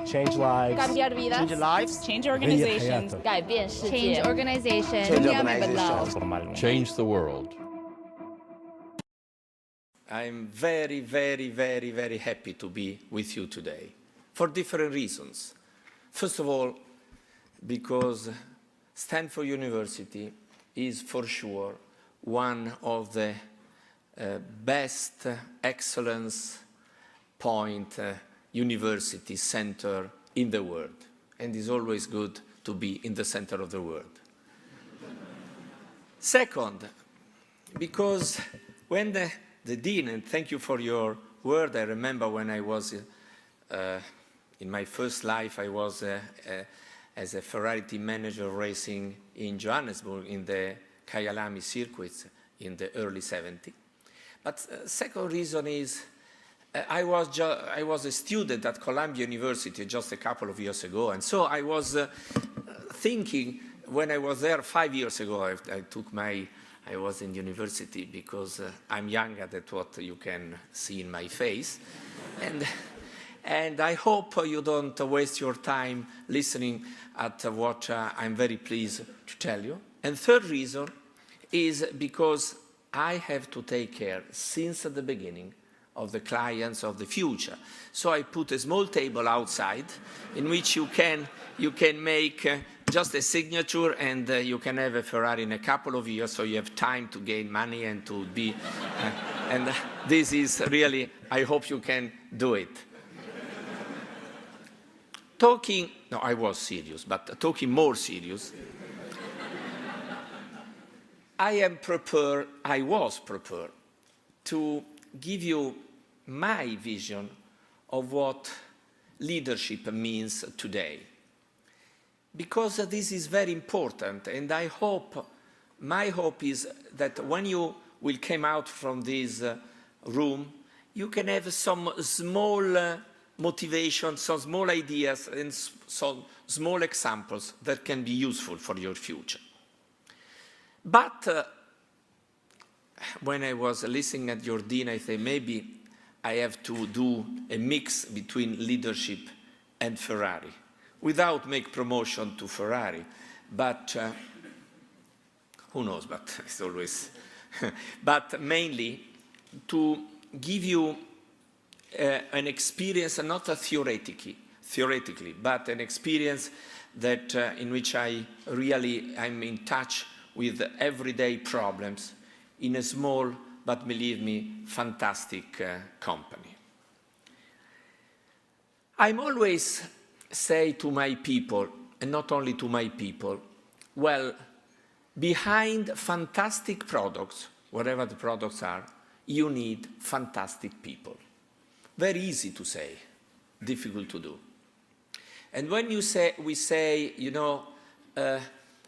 Change lives. Cambiar vidas. Change lives. Change organizations. حياته. 改变世界。 Change organization. Change organization. Change the world. I'm very, very, very, very happy to be with you today for different reasons. First of all, because Stanford University is for sure one of the best excellence point university center in the world, and it's always good to be in the center of the world. Second, because when the dean, and thank you for your word, I remember when I was in my first life, I was as a Ferrari team manager racing in Johannesburg in the Kyalami circuits in the early 70s. But second reason is I was a student at Columbia University just a couple of years ago, and so I was thinking when I was there 5 years ago, I was in university because I'm younger than what you can see in my face. And I hope you don't waste your time listening at what I'm very pleased to tell you. And third reason is because I have to take care since the beginning of the clients of the future. So I put a small table outside in which you can make just a signature, and you can have a Ferrari in a couple of years, so you have time to gain money and to be, and this is really, I hope you can do it. I was serious, but talking more serious, I was prepared to give you my vision of what leadership means today. Because this is very important, and my hope is that when you will come out from this room, you can have some small motivation, some small ideas, and some small examples that can be useful for your future. But when I was listening at your dean, I said maybe I have to do a mix between leadership and Ferrari, without make promotion to Ferrari, but who knows, but it's always, but mainly to give you an experience, not a theoretically, but an experience that in which I'm in touch with everyday problems in a small, but believe me, fantastic company. I'm always say to my people, and not only to my people, well, behind fantastic products, whatever the products are, you need fantastic people. Very easy to say, difficult to do. And when we say, you know,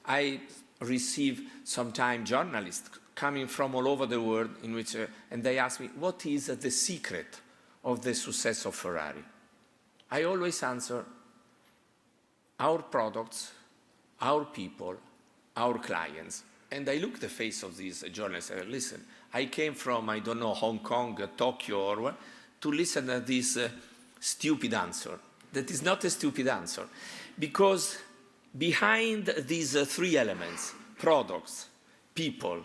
I receive sometimes journalists coming from all over the world, in which, and they ask me, what is the secret of the success of Ferrari? I always answer, our products, our people, our clients. And I look at the face of these journalists and I listen, I came from, I don't know, Hong Kong, Tokyo, or what, to listen to this stupid answer. That is not a stupid answer. Because behind these three elements, products, people,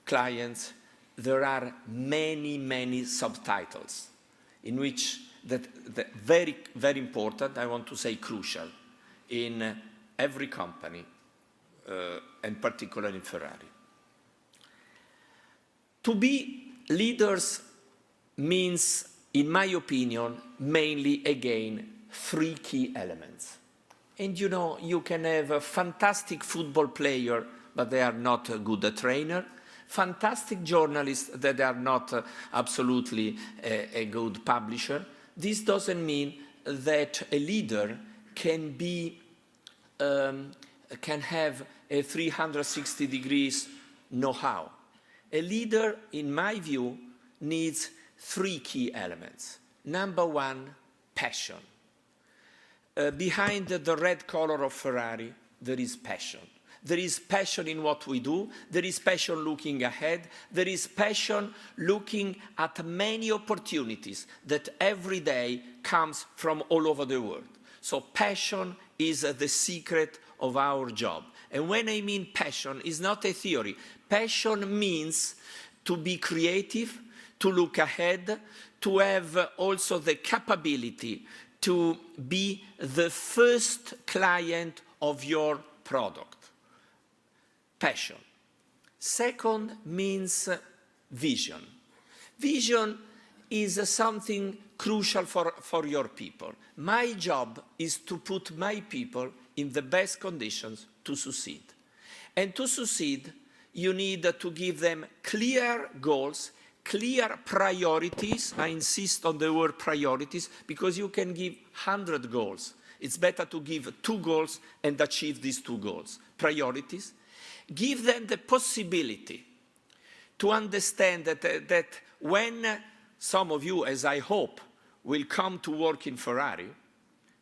clients, there are many, many subtitles in which that very, very important, I want to say crucial, in every company, and particularly in Ferrari. To be leaders means, in my opinion, mainly, again, three key elements. And you know, you can have a fantastic football player, but they are not a good trainer, fantastic journalists that are not absolutely a good publisher. This doesn't mean that a leader can have a 360 degrees know-how. A leader, in my view, needs three key elements. Number one, passion. Behind the red color of Ferrari, there is passion. There is passion in what we do. There is passion looking ahead. There is passion looking at many opportunities that every day comes from all over the world. So passion is the secret of our job. And when I mean passion, it's not a theory. Passion means to be creative, to look ahead, to have also the capability to be the first client of your product. Passion. Second means vision. Vision is something crucial for your people. My job is to put my people in the best conditions to succeed. And to succeed, you need to give them clear goals, clear priorities. I insist on the word priorities because you can give 100 goals. It's better to give 2 goals and achieve these 2 goals. Priorities. Give them the possibility to understand that when some of you, as I hope, will come to work in Ferrari,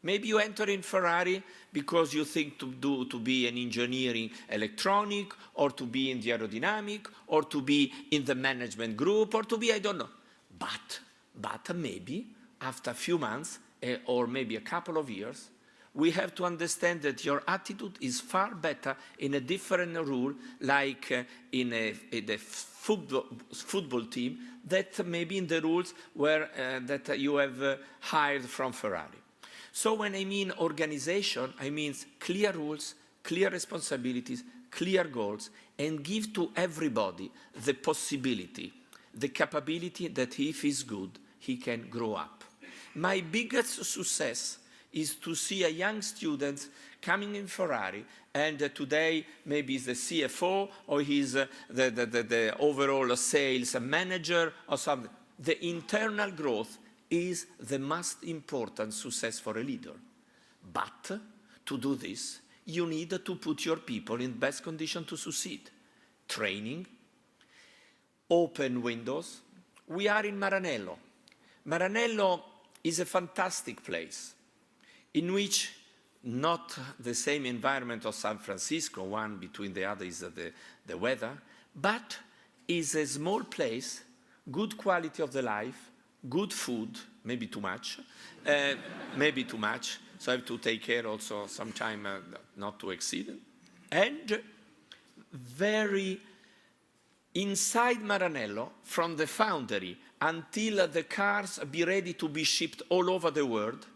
maybe you enter in Ferrari because you think to be an engineering electronic, or to be in the aerodynamic, or to be in the management group, or to be, I don't know. But maybe after a few months, or maybe a couple of years, we have to understand that your attitude is far better in a different role, like in the football team, that maybe in the rules where that you have hired from Ferrari. So when I mean organization, I mean clear rules, clear responsibilities, clear goals, and give to everybody the possibility, the capability that if he's good, he can grow up. My biggest success is to see a young student coming in Ferrari, and today maybe he's the CFO, or he's the overall sales manager or something. The internal growth is the most important success for a leader. But to do this, you need to put your people in best condition to succeed. Training, open windows. We are in Maranello. Maranello is a fantastic place in which not the same environment of San Francisco, one between the other is the weather, but is a small place, good quality of the life, good food, maybe too much, so I have to take care also sometime not to exceed, and very inside Maranello, from the foundry until the cars be ready to be shipped all over the world,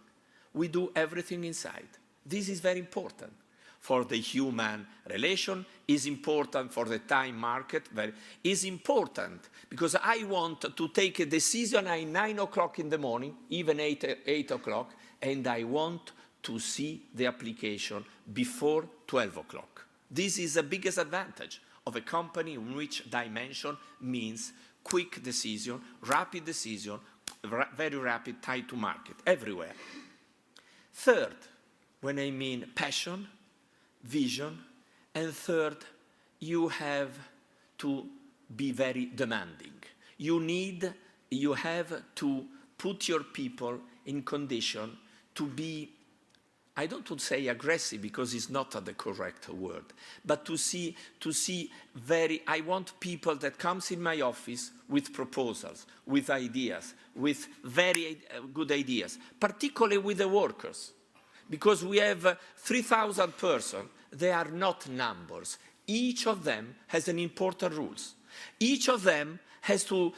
we do everything inside. This is very important for the human relation, is important for the time market, is important because I want to take a decision at 9 o'clock in the morning, even 8 o'clock, and I want to see the application before 12 o'clock. This is the biggest advantage of a company in which dimension means quick decision, rapid decision, very rapid time to market, everywhere. Third, when I mean passion, vision, and third, you have to be very demanding. You have to put your people in condition to be, I don't want to say aggressive because it's not the correct word, but to see I want people that comes in my office with proposals, with ideas, with very good ideas, particularly with the workers. Because we have 3,000 persons, they are not numbers. Each of them has an important rules. Each of them has to,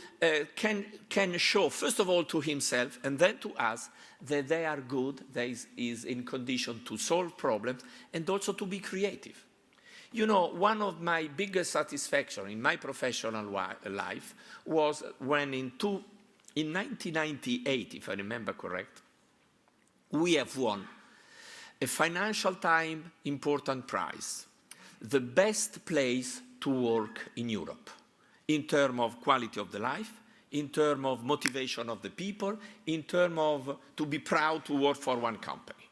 can show, first of all, to himself, and then to us, that they are good, that is in condition to solve problems, and also to be creative. You know, one of my biggest satisfaction in my professional life was when in 1998, if I remember correct, we have won a Financial Times important prize, the best place to work in Europe, in terms of quality of the life, in terms of motivation of the people, in terms of to be proud to work for one company.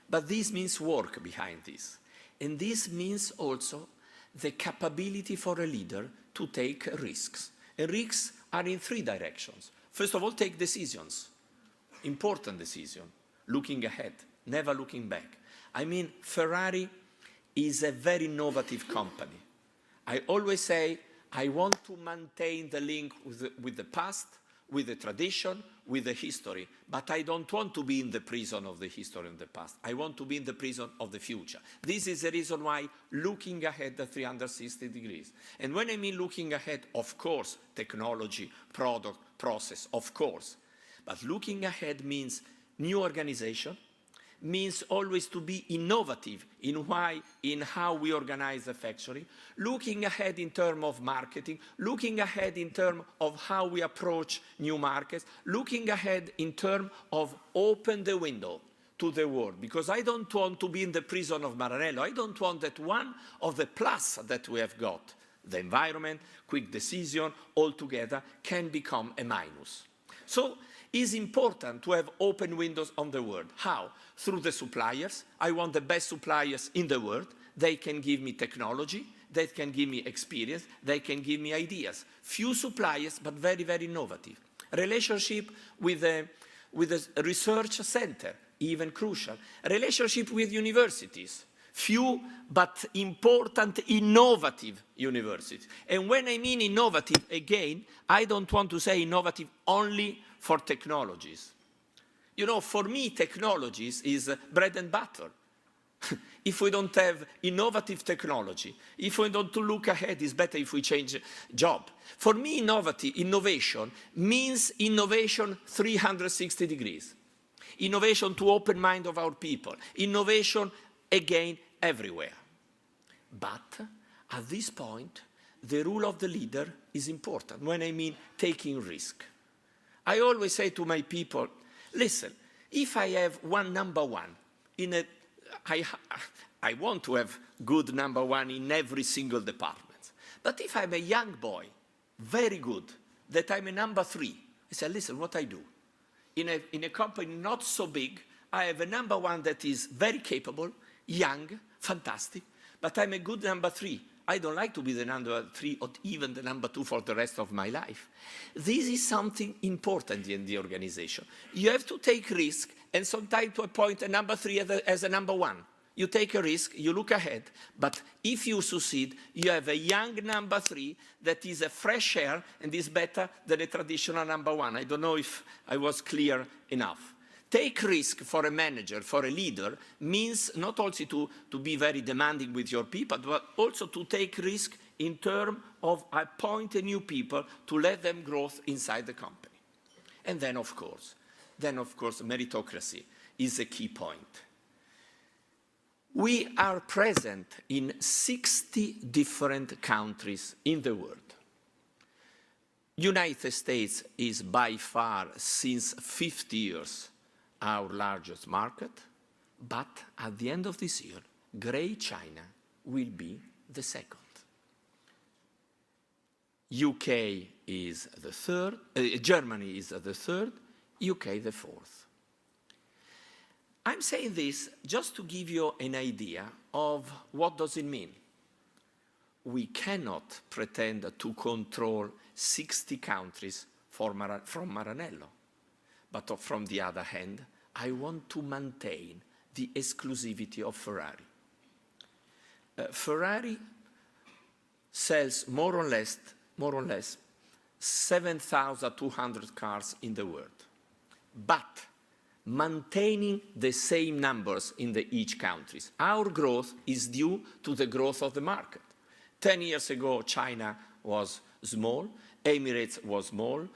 But this means work behind this. And this means also the capability for a leader to take risks. And risks are in 3 directions. First of all, take decisions, important decisions, looking ahead, never looking back. I mean, Ferrari is a very innovative company. I always say, I want to maintain the link with the past, with the tradition, with the history. But I don't want to be in the prison of the history and the past. I want to be in the prison of the future. This is the reason why looking ahead at 360 degrees. And when I mean looking ahead, of course, technology, product, process, of course. But looking ahead means new organization, means always to be innovative in how we organize the factory, looking ahead in terms of marketing, looking ahead in terms of how we approach new markets, looking ahead in terms of open the window to the world. Because I don't want to be in the prison of Maranello. I don't want that one of the plus that we have got, the environment, quick decision, all together, can become a minus. So it's important to have open windows on the world. How? Through the suppliers. I want the best suppliers in the world. They can give me technology. They can give me experience. They can give me ideas. Few suppliers, but very, very innovative. Relationship with a research center, even crucial. Relationship with universities. Few, but important, innovative universities. And when I mean innovative, again, I don't want to say innovative only for technologies. You know, for me, technologies is bread and butter. If we don't have innovative technology, if we don't look ahead, it's better if we change job. For me, innovation means innovation 360 degrees. Innovation to open mind of our people. Innovation, again, everywhere. But at this point, the rule of the leader is important. When I mean taking risk. I always say to my people, listen, if I have one number one, I want to have good number one in every single department. But if I'm a young boy, very good, that I'm a number three, I say, listen, what I do? In a company not so big, I have a number one that is very capable, young, fantastic, but I'm a good number three. I don't like to be the number three or even the number two for the rest of my life. This is something important in the organization. You have to take risk and sometimes to appoint a number three as a number one. You take a risk, you look ahead, but if you succeed, you have a young number three that is a fresh air and is better than a traditional number one. I don't know if I was clear enough. Take risk for a manager, for a leader, means not only to be very demanding with your people, but also to take risk in terms of appointing new people to let them grow inside the company. And then, of course, meritocracy is a key point. We are present in 60 different countries in the world. United States is by far, since 50 years, our largest market, but at the end of this year, Great China will be the second. UK is the third, Germany is the third, UK the fourth. I'm saying this just to give you an idea of what does it mean. We cannot pretend to control 60 countries from Maranello. But from the other hand, I want to maintain the exclusivity of Ferrari. Ferrari sells more or less 7,200 cars in the world, but maintaining the same numbers in each country. Our growth is due to the growth of the market. 10 years ago, China was small, Emirates was small.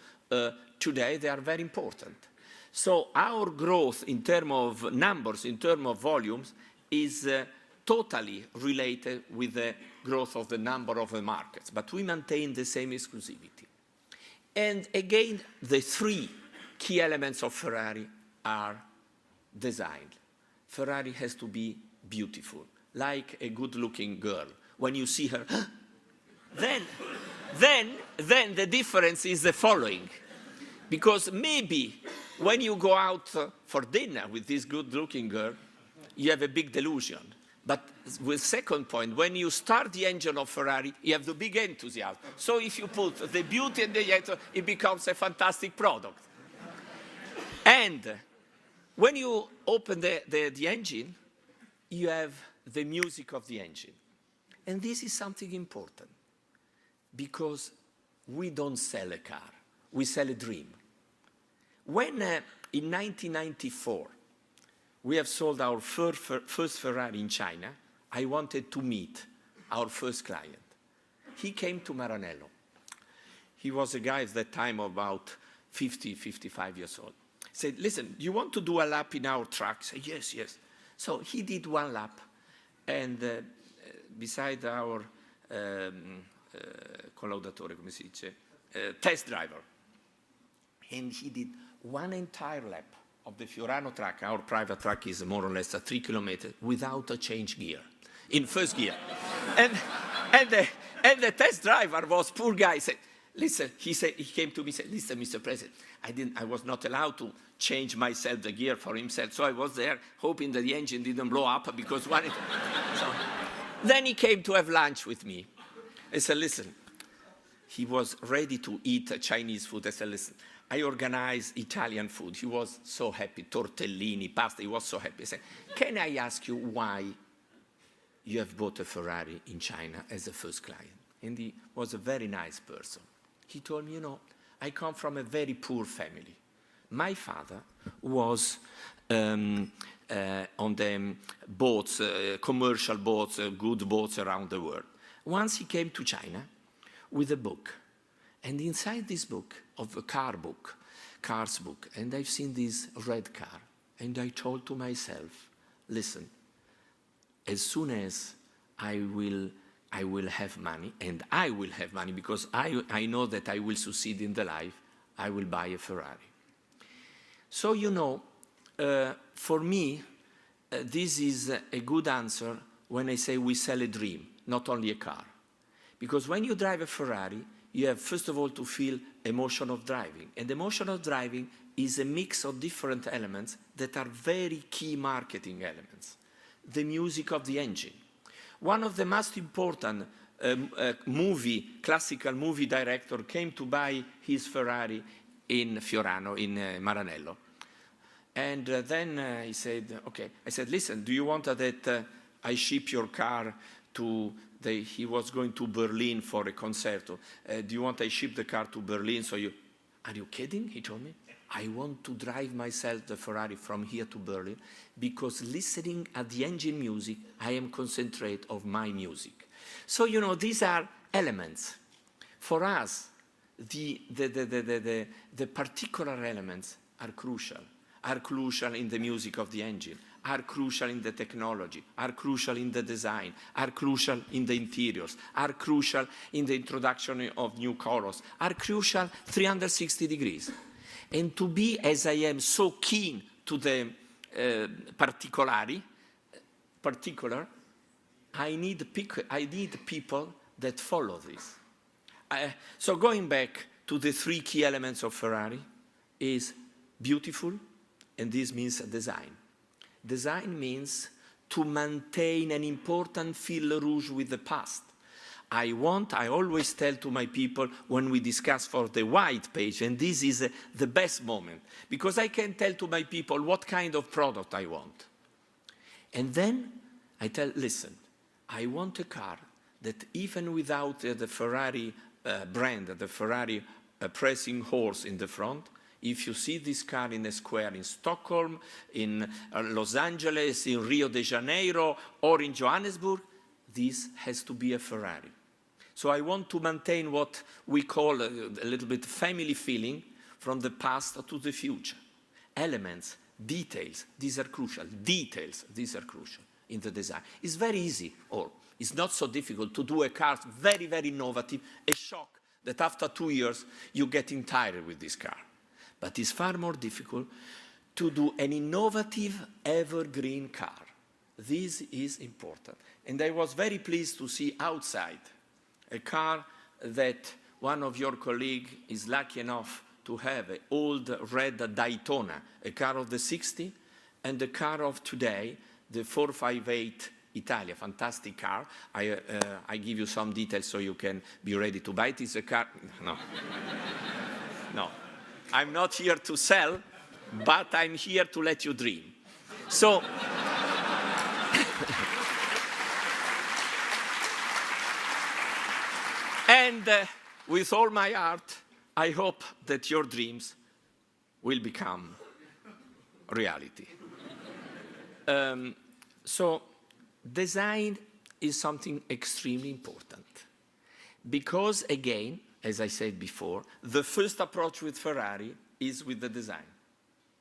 Today, they are very important. So our growth in terms of numbers, in terms of volumes, is totally related with the growth of the number of the markets. But we maintain the same exclusivity. And again, the three key elements of Ferrari are design. Ferrari has to be beautiful, like a good-looking girl. When you see her, then the difference is the following. Because maybe when you go out for dinner with this good-looking girl, you have a big delusion. But with second point, when you start the engine of Ferrari, you have the big enthusiasm. So if you put the beauty and the engine, it becomes a fantastic product. And when you open the engine, you have the music of the engine. And this is something important, because we don't sell a car, we sell a dream. When in 1994, we have sold our first Ferrari in China, I wanted to meet our first client. He came to Maranello. He was a guy at that time about 50, 55 years old. He said, listen, you want to do a lap in our truck? I said, yes, yes. So he did one lap, and beside our collaudatore, come si dice, test driver. And he did one entire lap of the Fiorano truck. Our private truck is more or less 3 kilometers without a change gear, in first gear. and the test driver was poor guy. Said, listen, he came to me and said, listen, Mr. President, I was not allowed to change myself the gear for himself. So I was there hoping that the engine didn't blow up because one. So, then he came to have lunch with me. I said, listen, he was ready to eat Chinese food. I said, listen, I organized Italian food. He was so happy, tortellini, pasta, he was so happy. I said, can I ask you why you have bought a Ferrari in China as a first client? And he was a very nice person. He told me, you know, I come from a very poor family. My father was on the boats, commercial boats, good boats around the world. Once he came to China with a book. And inside this book, of a cars book, and I've seen this red car. And I told to myself, listen, as soon as I will have money, and I will have money because I know that I will succeed in the life, I will buy a Ferrari. So, you know, for me, this is a good answer when I say we sell a dream, not only a car. Because when you drive a Ferrari, you have, first of all, to feel emotion of driving. And emotion of driving is a mix of different elements that are very key marketing elements. The music of the engine. One of the most important classical movie director came to buy his Ferrari in Fiorano, in Maranello. And then he said, okay. I said, listen, do you want that I ship your car to he was going to Berlin for a concerto. Do you want I ship the car to Berlin? So are you kidding? He told me. I want to drive myself the Ferrari from here to Berlin because listening at the engine music, I am concentrate of my music. So, you know, these are elements. For us, the particular elements are crucial in the music of the engine, are crucial in the technology, are crucial in the design, are crucial in the interiors, are crucial in the introduction of new colors, are crucial 360 degrees. And to be, as I am, so keen to the particular, I need people that follow this. So going back to the 3 key elements of Ferrari is beautiful, and this means design. Design means to maintain an important fil rouge with the past. I always tell to my people when we discuss for the white page, and this is the best moment, because I can tell to my people what kind of product I want. And then I tell, listen, I want a car that even without the Ferrari brand, the Ferrari pressing horse in the front, if you see this car in a square in Stockholm, in Los Angeles, in Rio de Janeiro, or in Johannesburg, this has to be a Ferrari. So I want to maintain what we call a little bit family feeling from the past to the future. Elements, details, these are crucial. Details, these are crucial in the design. It's very easy, or it's not so difficult to do a car very, very innovative, a shock that after 2 years you're getting tired with this car. But it's far more difficult to do an innovative evergreen car. This is important. And I was very pleased to see outside a car that one of your colleagues is lucky enough to have, an old red Daytona, a car of the 60s, and the car of today, the 458 Italia, fantastic car. I give you some details so you can be ready to buy it. It's a car, no. No. I'm not here to sell, but I'm here to let you dream. So, and with all my heart, I hope that your dreams will become reality. So design is something extremely important because, again, as I said before, the first approach with Ferrari is with the design.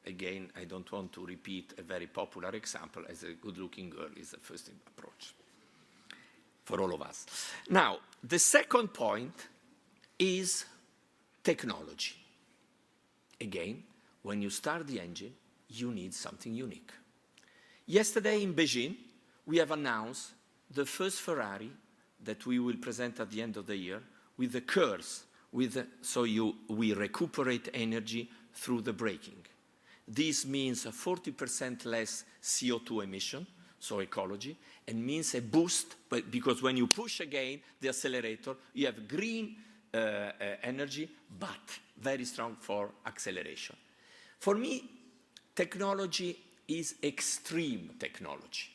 Again, I don't want to repeat a very popular example, as a good-looking girl is the first approach for all of us. Now, the second point is technology. Again, when you start the engine, you need something unique. Yesterday in Beijing, we have announced the first Ferrari that we will present at the end of the year with the curves, so we recuperate energy through the braking. This means a 40% less CO2 emission, so ecology, and means a boost, because when you push again the accelerator, you have green energy, but very strong for acceleration. For me, technology is extreme technology.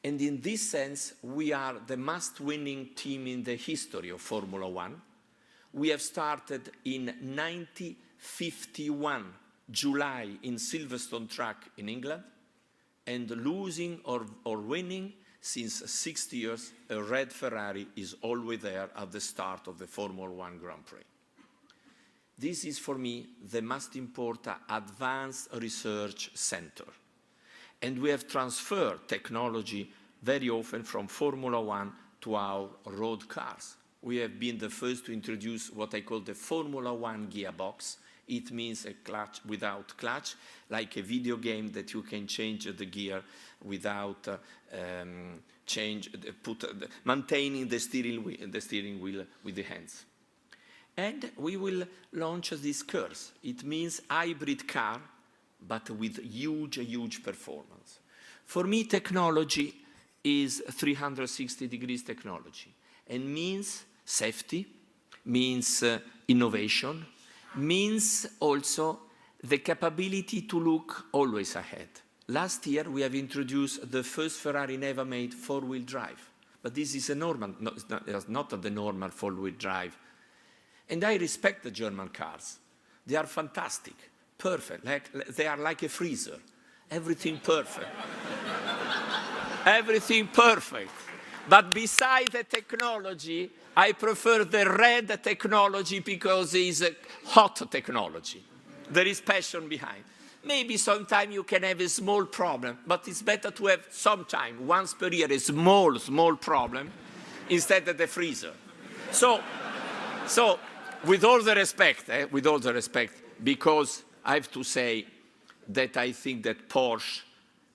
And in this sense, we are the must-winning team in the history of Formula One. We have started in 1951, July, in Silverstone track in England, and losing or winning since 60 years, a red Ferrari is always there at the start of the Formula One Grand Prix. This is, for me, the most important advanced research center. And we have transferred technology very often from Formula One to our road cars. We have been the first to introduce what I call the Formula One gearbox. It means a clutch without clutch, like a video game that you can change the gear without maintaining the steering wheel with the hands. And we will launch these curves. It means hybrid car, but with huge performance. For me, technology is 360 degrees technology, and means safety, means innovation, means also the capability to look always ahead. Last year, we have introduced the first Ferrari never made four-wheel drive, but this is a normal, it's not the normal four-wheel drive. And I respect the German cars. They are fantastic, perfect, they are like a freezer, everything perfect. Everything perfect. But beside the technology, I prefer the red technology because it's a hot technology. There is passion behind. Maybe sometime you can have a small problem, but it's better to have sometime, once per year, a small problem instead of the freezer. So with all the respect, because I have to say that I think that Porsche,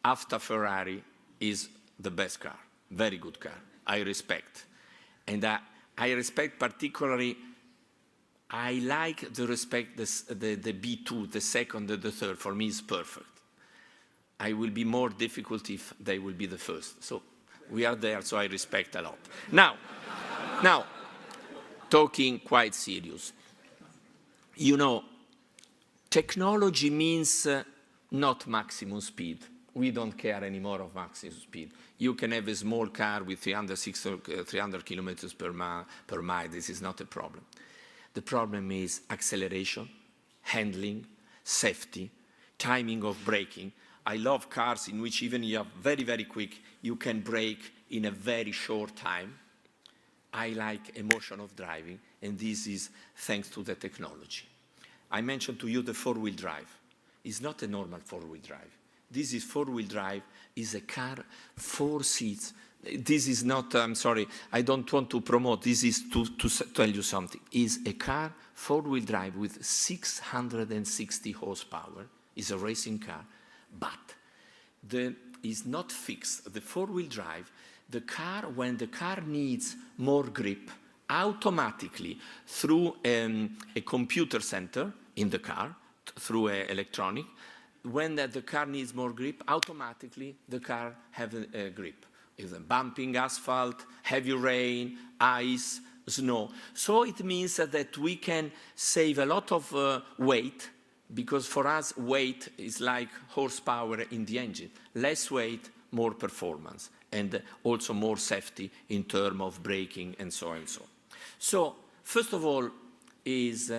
after Ferrari, is the best car, very good car. I respect. And I respect particularly, I like the respect, the B2, the second and the third. For me, is perfect. I will be more difficult if they will be the first. So we are there, so I respect a lot. Now, talking quite serious. You know, technology means not maximum speed. We don't care anymore of maximum speed. You can have a small car with 300 kilometers per mile. This is not a problem. The problem is acceleration, handling, safety, timing of braking. I love cars in which even you are very quick, you can brake in a very short time. I like emotion of driving, and this is thanks to the technology. I mentioned to you the four-wheel drive. It's not a normal four-wheel drive. This is four-wheel drive, is a car, 4 seats. This is not, I'm sorry, I don't want to promote, this is to tell you something. Is a car, four-wheel drive with 660 horsepower, is a racing car, but is not fixed. The four-wheel drive, the car, when the car needs more grip, automatically through a computer center in the car, through electronic, when the car needs more grip, automatically the car has a grip. It's bumping asphalt, heavy rain, ice, snow. So it means that we can save a lot of weight, because for us weight is like horsepower in the engine. Less weight, more performance, and also more safety in terms of braking and so on and so on. So first of all is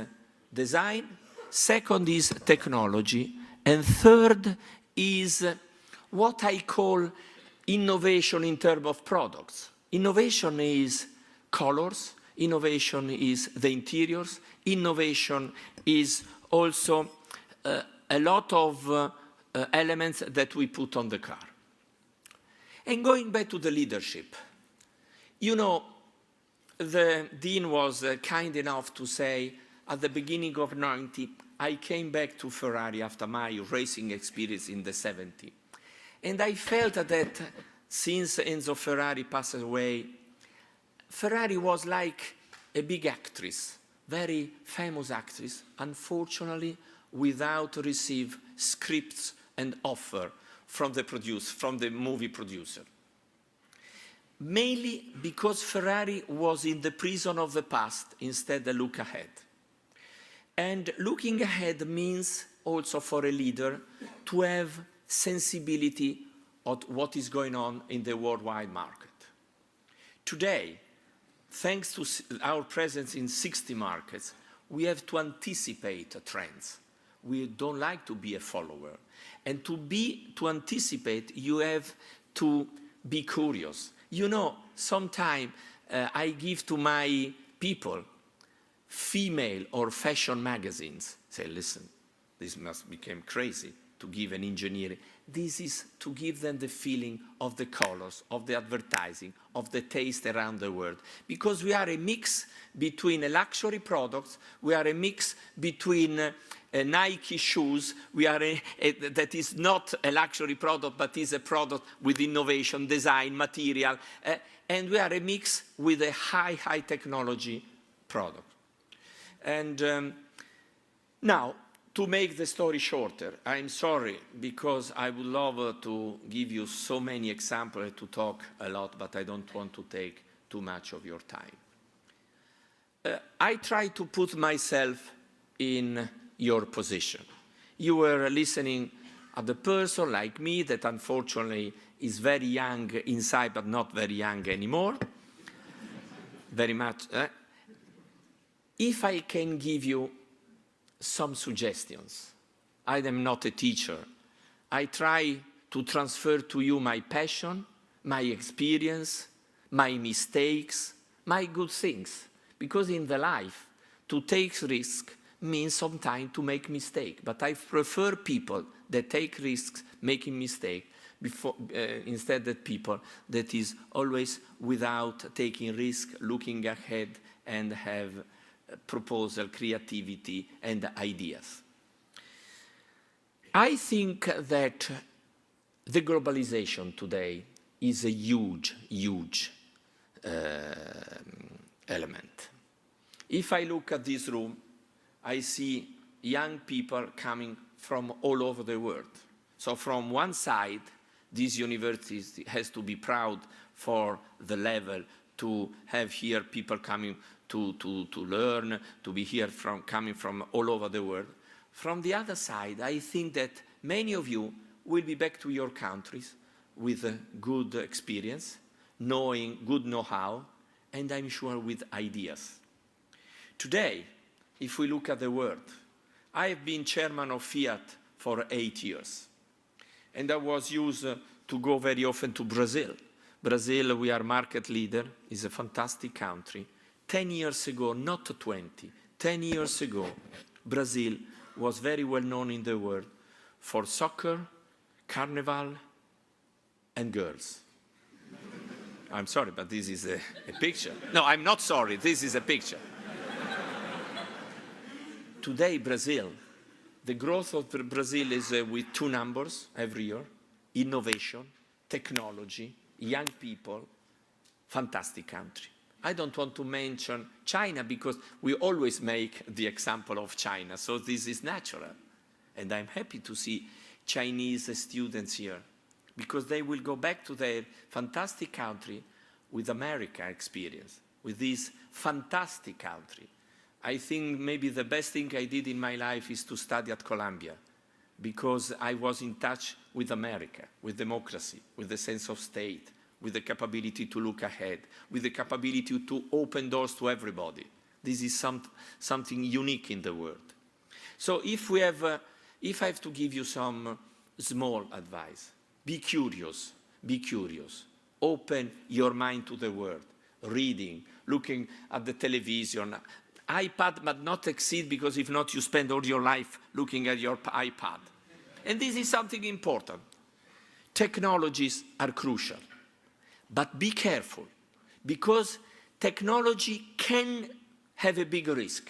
design, Second is technology. And third is what I call innovation in terms of products. Innovation is colors. Innovation is the interiors. Innovation is also a lot of elements that we put on the car. And going back to the leadership, you know, the Dean was kind enough to say at the beginning of 90, I came back to Ferrari after my racing experience in the 70s. And I felt that since Enzo Ferrari passed away, Ferrari was like a big actress, very famous actress, unfortunately without receive scripts and offer from the movie producer. Mainly because Ferrari was in the prison of the past instead of look ahead. And looking ahead means also for a leader to have sensibility of what is going on in the worldwide market. Today, thanks to our presence in 60 markets, we have to anticipate trends. We don't like to be a follower. And to anticipate, you have to be curious. You know, sometimes I give to my people female or fashion magazines. Say, listen, this must become crazy to give an engineer. This is to give them the feeling of the colors, of the advertising, of the taste around the world. Because we are a mix between a luxury products, we are a mix between Nike shoes, that is not a luxury product, but is a product with innovation, design, material, and we are a mix with a high technology product. And now, to make the story shorter, I'm sorry, because I would love to give you so many examples and to talk a lot, but I don't want to take too much of your time. I try to put myself in your position. You were listening at the person like me that unfortunately is very young inside, but not very young anymore. Very much. If I can give you some suggestions. I am not a teacher. I try to transfer to you my passion, my experience, my mistakes, my good things. Because in the life, to take risk means sometimes to make mistake. But I prefer people that take risks making mistake instead of people that is always without taking risk, looking ahead and have proposal, creativity, and ideas. I think that the globalization today is a huge element. If I look at this room, I see young people coming from all over the world. So from one side, this university has to be proud for the level to have here people coming to learn, to be here coming from all over the world. From the other side, I think that many of you will be back to your countries with a good experience, knowing good know-how, and I'm sure with ideas. Today, if we look at the world, I have been chairman of Fiat for 8 years, and I was used to go very often to Brazil. Brazil, we are market leader, is a fantastic country. 10 years ago, not 20, 10 years ago, Brazil was very well known in the world for soccer, carnival, and girls. I'm sorry, but this is a picture. No, I'm not sorry, this is a picture. Today, Brazil, the growth of Brazil is with 2 numbers every year: innovation, technology, young people, fantastic country. I don't want to mention China because we always make the example of China, so this is natural. And I'm happy to see Chinese students here because they will go back to their fantastic country with America experience, with this fantastic country. I think maybe the best thing I did in my life is to study at Columbia because I was in touch with America, with democracy, with the sense of state, with the capability to look ahead, with the capability to open doors to everybody. This is something unique in the world. So if I have to give you some small advice, be curious, open your mind to the world, reading, looking at the television, iPad but not exceed, because if not you spend all your life looking at your iPad. And this is something important. Technologies are crucial, but be careful, because technology can have a big risk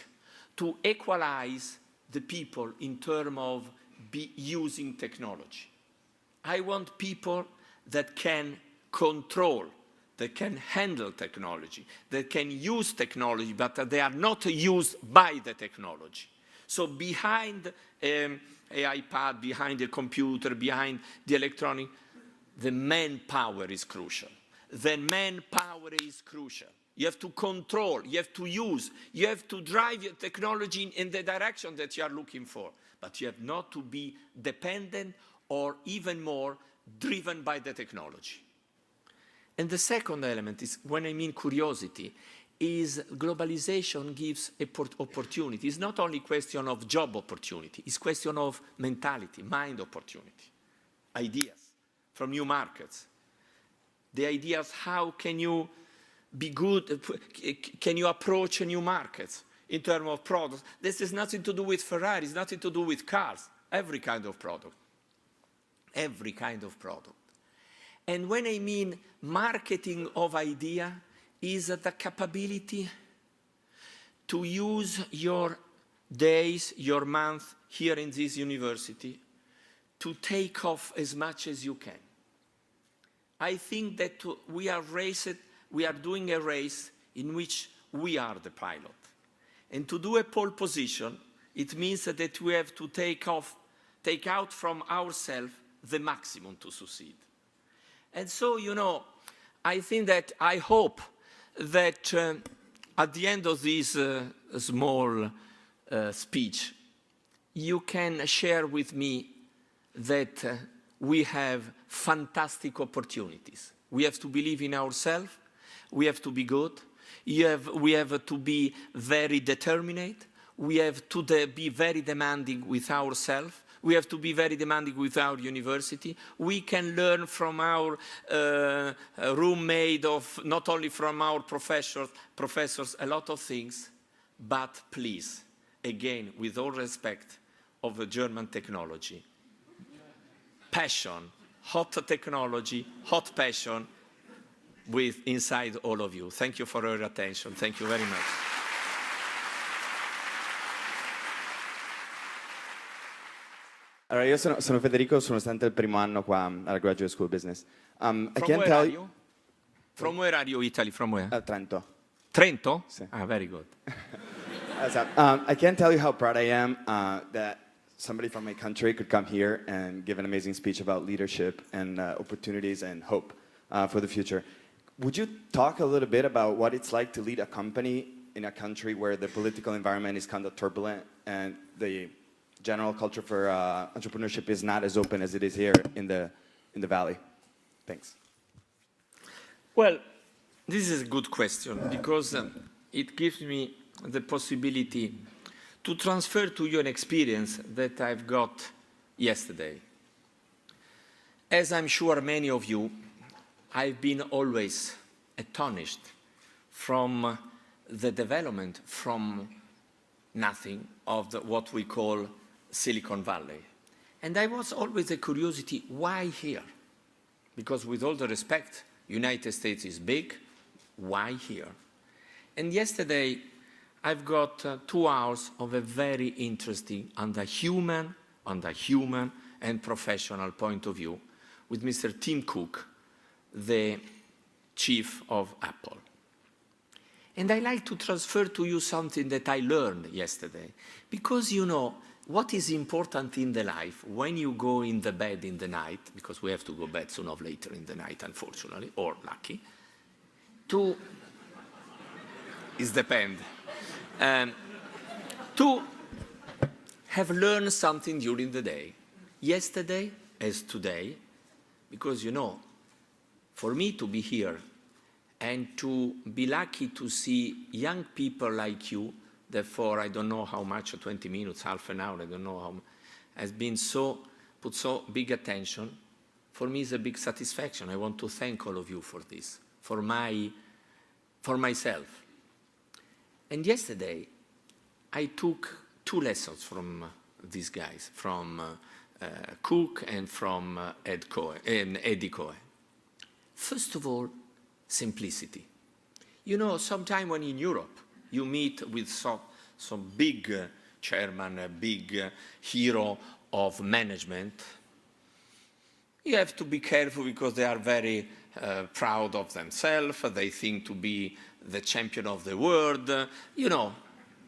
to equalize the people in terms of using technology. I want people that can control, that can handle technology, that can use technology, but they are not used by the technology. So behind an iPad, behind a computer, behind the electronic, the manpower is crucial. The manpower is crucial. You have to control, you have to use, you have to drive your technology in the direction that you are looking for. But you have not to be dependent or even more driven by the technology. And the second element is, when I mean curiosity, is globalization gives opportunity. It's not only a question of job opportunity, it's a question of mentality, mind opportunity, ideas from new markets. The ideas, how can you be good, can you approach new markets in terms of products? This has nothing to do with Ferrari, it's nothing to do with cars, every kind of product. Every kind of product. And when I mean marketing of idea, is the capability to use your days, your month here in this university to take off as much as you can. I think that we are doing a race in which we are the pilot. And to do a pole position, it means that we have to take out from ourselves the maximum to succeed. And so, you know, I think that I hope that at the end of this small speech, you can share with me that we have fantastic opportunities. We have to believe in ourselves. We have to be good. We have to be very determined. We have to be very demanding with ourselves. We have to be very demanding with our university. We can learn from our roommate, not only from our professors, a lot of things. But please, again, with all respect of the German technology, passion, hot technology, hot passion, with inside all of you. Thank you for your attention. Thank you very much. Allora, io sono Federico, sono studente del primo anno qua alla Graduate School of Business. From where are you? From where are you, Italy? From where? Trento. Trento? Sì. Ah, very good. I can't tell you how proud I am that somebody from my country could come here and give an amazing speech about leadership and opportunities and hope for the future. Would you talk a little bit about what it's like to lead a company in a country where the political environment is kind of turbulent and the general culture for entrepreneurship is not as open as it is here in the Valley? Thanks. Well, this is a good question, because it gives me the possibility to transfer to you an experience that I've got yesterday. As I'm sure many of you, I've been always astonished from the development from nothing of what we call Silicon Valley. And I was always a curiosity, why here? Because with all the respect, United States is big, why here? And yesterday, I've got 2 hours of a very interesting and a human and professional point of view with Mr. Tim Cook, the chief of Apple. And I like to transfer to you something that I learned yesterday, because you know, what is important in the life when you go in the bed in the night, because we have to go bed sooner or later in the night, unfortunately, or lucky, it depends, to have learned something during the day, yesterday as today, because you know, for me to be here and to be lucky to see young people like you therefore I don't know how much, 20 minutes, half an hour, I don't know how, has been put so big attention. For me, it's a big satisfaction. I want to thank all of you for this, for myself. And yesterday, I took 2 lessons from these guys, from Cook and from Eddie Cohen. First of all, simplicity. You know, sometime when in Europe, you meet with some big chairman, a big hero of management, you have to be careful because they are very proud of themselves. They think to be the champion of the world. You know,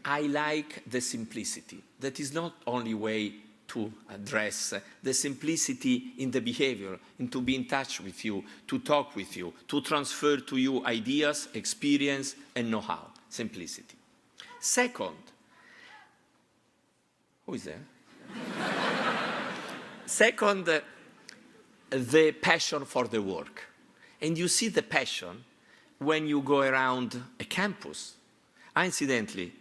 I like the simplicity. That is not only way to address the simplicity in the behavior, and to be in touch with you, to talk with you, to transfer to you ideas, experience, and know-how. Simplicity. Second, who is there? Second, the passion for the work. And you see the passion when you go around a campus. Incidentally,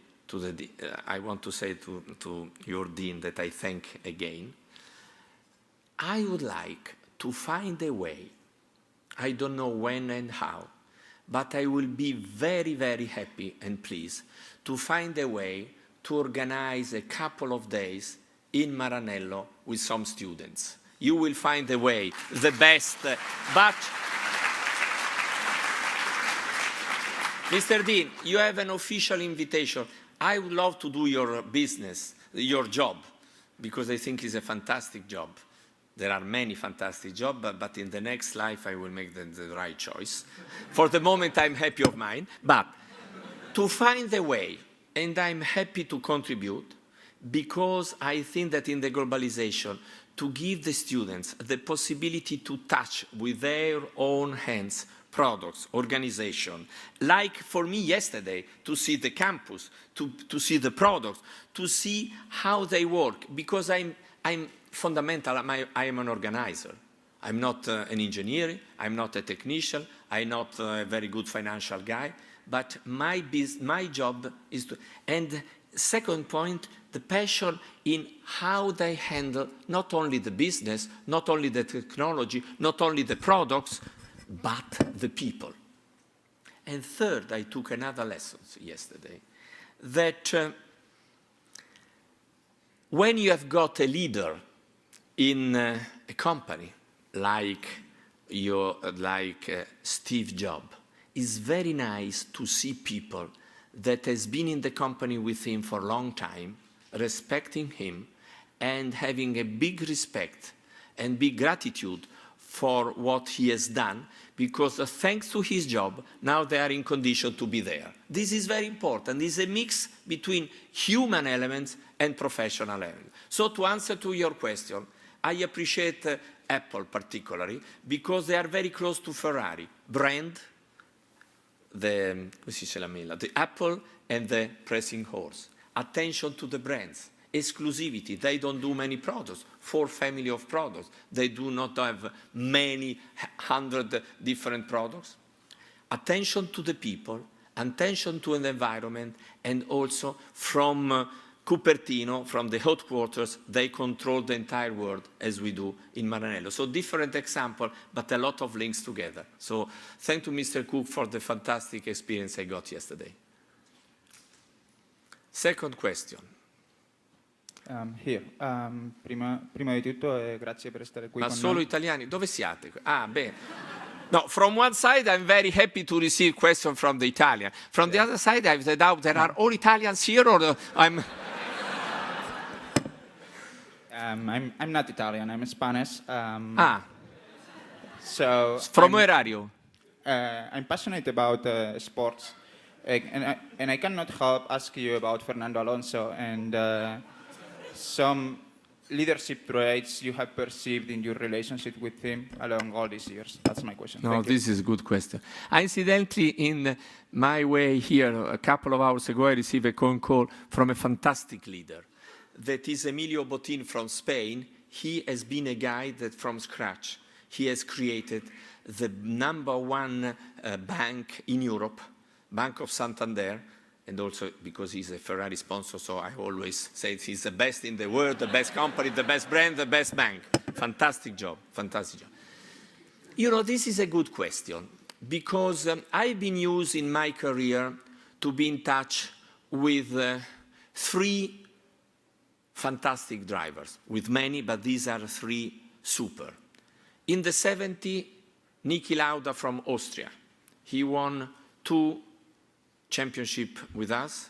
I want to say to your dean that I thank again. I would like to find a way, I don't know when and how, but I will be very, very happy and pleased to find a way to organize a couple of days in Maranello with some students. You will find a way, the best, but Mr. Dean, you have an official invitation. I would love to do your business, your job, because I think it's a fantastic job. There are many fantastic jobs, but in the next life I will make the right choice. For the moment, I'm happy of mine, but to find a way, and I'm happy to contribute, because I think that in the globalization, to give the students the possibility to touch with their own hands products, organization, like for me yesterday, to see the campus, to see the products, to see how they work, because I'm fundamental, I am an organizer. I'm not an engineer, I'm not a technician, I'm not a very good financial guy, but my job is to, and second point, the passion in how they handle not only the business, not only the technology, not only the products, but the people. And third, I took another lesson yesterday, that when you have got a leader in a company like Steve Jobs, it's very nice to see people that has been in the company with him for a long time, respecting him, and having a big respect and big gratitude for what he has done, because thanks to his job, now they are in condition to be there. This is very important. It's a mix between human elements and professional elements. So to answer to your question, I appreciate Apple particularly, because they are very close to Ferrari. Brand, the Apple and the pressing horse. Attention to the brands. Exclusivity. They don't do many products. 4 family of products. They do not have many 100 different products. Attention to the people, attention to the environment, and also from Cupertino, from the headquarters, they control the entire world as we do in Maranello. So different example, but a lot of links together. So thank to Mr. Cook for the fantastic experience I got yesterday. Second question. Here. Prima di tutto, grazie per stare qui Ma con solo noi. italiani? Dove siate? Ah, bene. No, from one side, I'm very happy to receive questions from the Italian. From the other side, I have the doubt, there are all Italians here, or I'm not Italian. I'm Spanish. So from where are you? I'm passionate about sports, and I cannot help ask you about Fernando Alonso and some leadership traits you have perceived in your relationship with him along all these years. That's my question. No, Thank you. this is a good question. Incidentally, in my way here, a couple of hours ago, I received a phone call from a fantastic leader. That is Emilio Botín from Spain. He has been a guy that from scratch, he has created the #1 bank in Europe, Bank of Santander, and also because he's a Ferrari sponsor, so I always say he's the best in the world, the best company, the best brand, the best bank. Fantastic job, fantastic job. You know, this is a good question, because I've been used in my career to be in touch with 3 fantastic drivers, with many, but these are 3 super. In the 70s, Niki Lauda from Austria. He won 2 championships with us,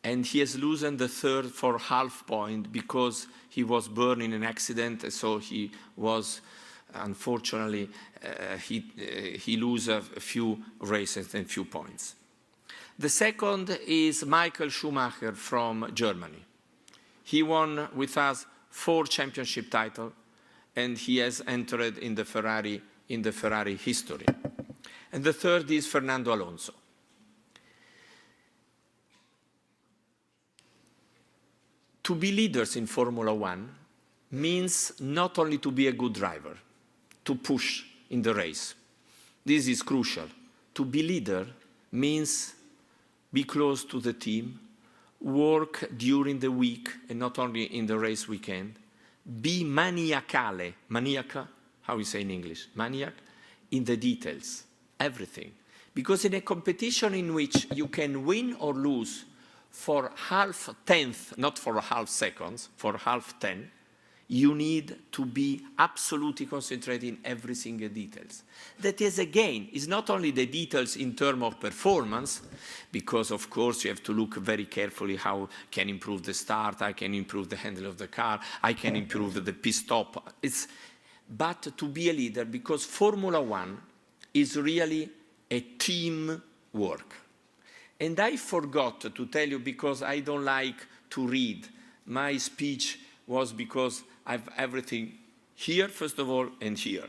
and he has lost the third for half point because he was burned in an accident, so he was, unfortunately, he lost a few races and few points. The second is Michael Schumacher from Germany. He won with us 4 championship titles, and he has entered in the Ferrari history. And the third is Fernando Alonso. To be leaders in Formula One means not only to be a good driver, to push in the race. This is crucial. To be leader means be close to the team, work during the week and not only in the race weekend, be maniacale, maniaca, how we say in English, maniac, in the details, everything. Because in a competition in which you can win or lose for half tenth, not for half seconds, for half 10, you need to be absolutely concentrated in every single details. That is, again, is not only the details in terms of performance, because of course you have to look very carefully how can improve the start, I can improve the handle of the car, I can improve the pit stop. But to be a leader, because Formula One is really a team work. And I forgot to tell you, because I don't like to read, my speech was because I have everything here, first of all, and here.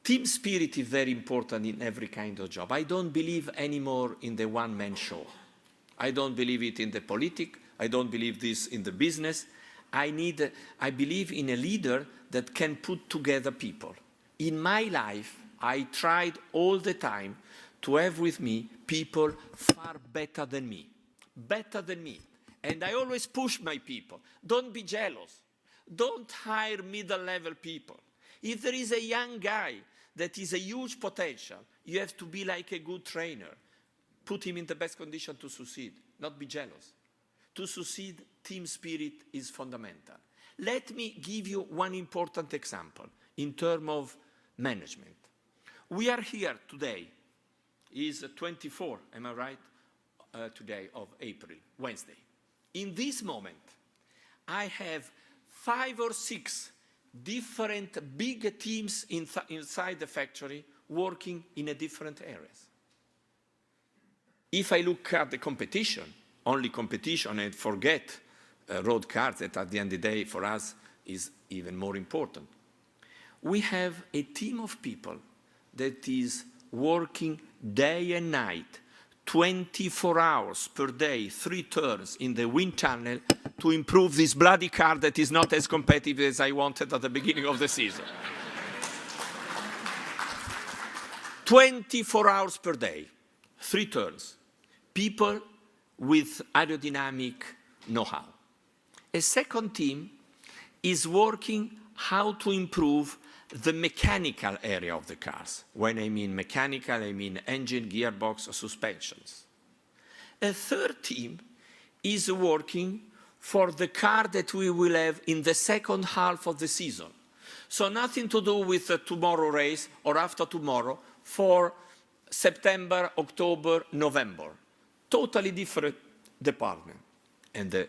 Team spirit is very important in every kind of job. I don't believe anymore in the one-man show. I don't believe it in the politics. I don't believe this in the business. I believe in a leader that can put together people. In my life, I tried all the time to have with me people far better than me. Better than me. And I always push my people. Don't be jealous. Don't hire middle-level people. If there is a young guy that is a huge potential, you have to be like a good trainer. Put him in the best condition to succeed, not be jealous. To succeed, team spirit is fundamental. Let me give you one important example in terms of management. We are here today. It's 24, am I right? Today of April, Wednesday. In this moment, I have 5 or 6 different big teams inside the factory working in a different areas. If I look at the competition, only competition, and forget road cars that at the end of the day for us is even more important. We have a team of people that is working day and night, 24 hours per day, 3 turns in the wind tunnel to improve this bloody car that is not as competitive as I wanted at the beginning of the season. 24 hours per day, 3 turns. People with aerodynamic know-how. A second team is working how to improve the mechanical area of the cars. When I mean mechanical, I mean engine, gearbox, or suspensions. A third team is working for the car that we will have in the second half of the season. So nothing to do with the tomorrow race or after tomorrow, for September, October, November. Totally different department. And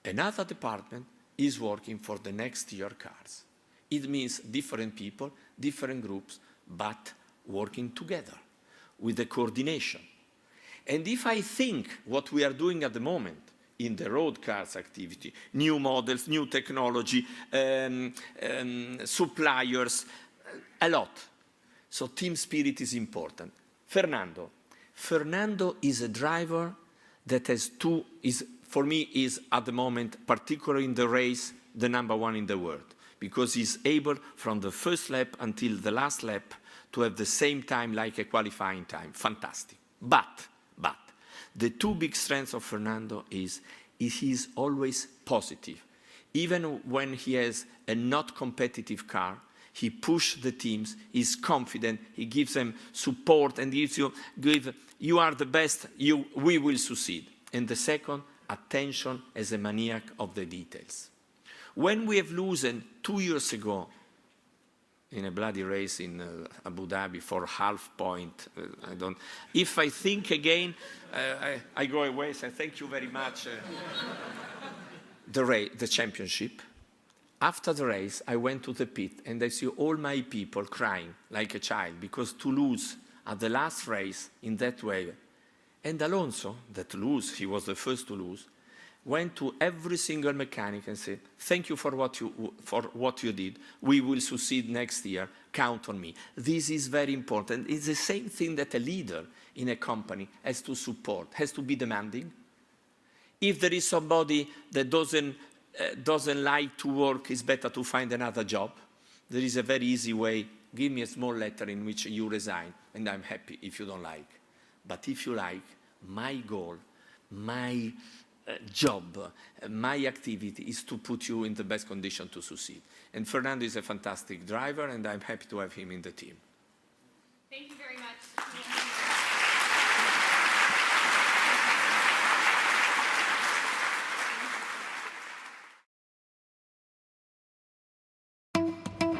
another department is working for the next year cars. It means different people, different groups, but working together with the coordination. And if I think what we are doing at the moment in the road cars activity, new models, new technology, suppliers, a lot. So team spirit is important. Fernando is a driver that has for me, is at the moment, particularly in the race, the #1 in the world. Because he's able, from the first lap until the last lap, to have the same time like a qualifying time. Fantastic. But, the two big strengths of Fernando is he's always positive. Even when he has a not competitive car, he pushes the teams, he's confident, he gives them support and gives you are the best, we will succeed. And the second, attention as a maniac of the details. When we have lost 2 years ago in a bloody race in Abu Dhabi for half point, if I think again, I go away, say thank you very much. The championship. After the race, I went to the pit and I see all my people crying like a child because to lose at the last race in that way. And Alonso, he was the first to lose, went to every single mechanic and said, thank you for what you did. We will succeed next year. Count on me. This is very important. It's the same thing that a leader in a company has to support, has to be demanding. If there is somebody that doesn't like to work, it's better to find another job. There is a very easy way. Give me a small letter in which you resign, and I'm happy if you don't like. But if you like, my goal, my job, my activity is to put you in the best condition to succeed. And Fernando is a fantastic driver, and I'm happy to have him in the team. Thank you very much.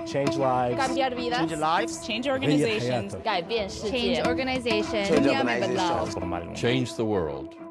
Change lives. Cambiar vidas. Change lives. Change organizations. حياته. 改变世界。 Change organization. Cambiare the love. Formalmente. Change the world.